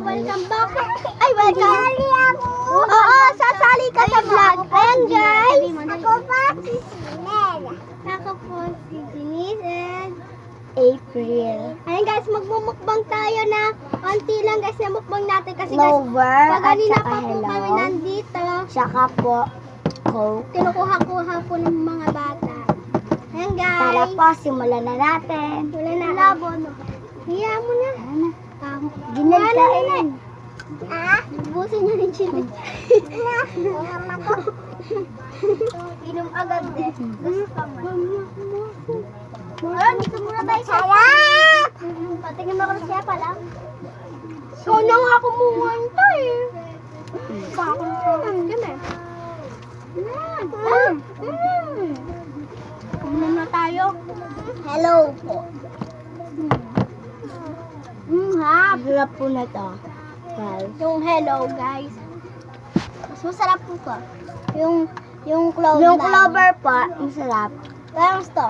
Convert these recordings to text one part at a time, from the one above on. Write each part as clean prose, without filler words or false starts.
welcome back. Ay, welcome. Sasali ako. Oo, sasali ka sa vlog. Ayan, guys. Ako pa si Sinel. Ako po si Denise and April. Ayan, guys, magmumukbang tayo na konti lang, guys, na mukbang natin. Kasi, guys, pag kanina pa po kami nandito. Saka po, Coke. Kinukuha-kuha po ng mga bata. Ayan, guys. Tara po, simulan na natin. Wala na. Labo, no? Hiya mo na. Ginal kain. Busin niyo rin chili. Inom agad eh. Gusto mo. Dito muna tayo sa sarap! Patingin mo ko siya pala. Ikaw na nga kumunganta eh. Bakit ka Kumain na tayo. Hello po. Harap po na to. Guys. Yung hello, guys. Mas masarap po pa. Yung clover. Yung clover po, masarap. Parang to.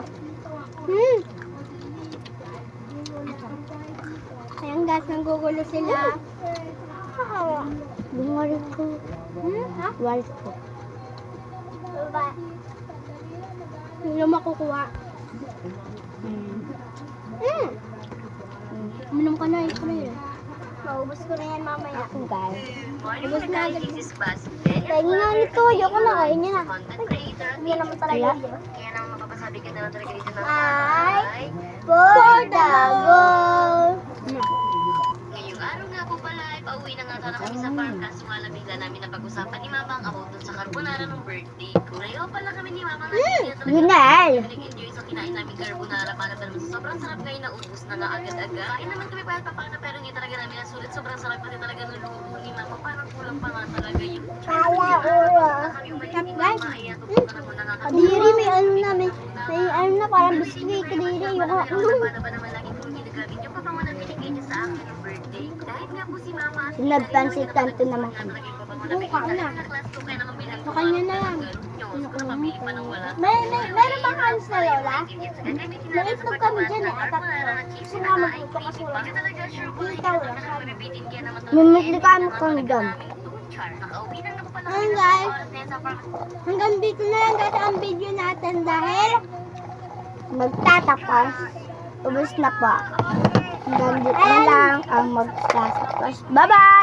Ayan, guys, nanggugulo sila. Bumalik ko. Ha? Walik ko. Ba? Hindi na makukuha. Uminom ka na, ito na yun. Maubos ko na yan mamaya. Ako guys. Ubos na agad. Kaya nga nito, ayoko na, kain niya na. Hindi naman talaga yun. Kaya naman mapapasabi ka naman talaga dito ng Ay, for the goal! Ngayong araw nga po pala ay pauwi na nga sana kami sa farm kaso nga lang bigla namin napag-usapan ni Mama ang about dun sa carbonara ng birthday ko. Ngayon pala kami ni Mama nga Ginal! nag-enjoy sa kinain namin carbonara para ba naman sa sobrang sarap ngayon na ubus na nga agad-agad. Kain naman kami pa na pero hindi talaga namin nasulit. Sobrang sarap pati talaga ng luto ni Mama. Parang kulang pa nga talaga yung kami umalis ni Mama. Ay, tupunta na muna nga kami. Kadiri, may ano namin. May ano na, parang biscuit. Kadiri, yung Paano ba naman lagi kong ginagamit yung papango na binigay niya sa akin ng birthday ko? Kahit nga po si Mama at Sinagpansit-tanto naman kami. Buka na. class ko kaya naman bilang Sa kanya na lang. nakabili pa ng wala. Meron bang hands na lola? May itlog kami dyan eh. At gusto nga magluto kasi wala. Ikaw lang. Mimikli kami kong gam. Ayun guys. Hanggang dito na lang guys ang video natin dahil Magtatapos. Ubus na po. Hanggang dito na lang ang magtatapos. Bye-bye!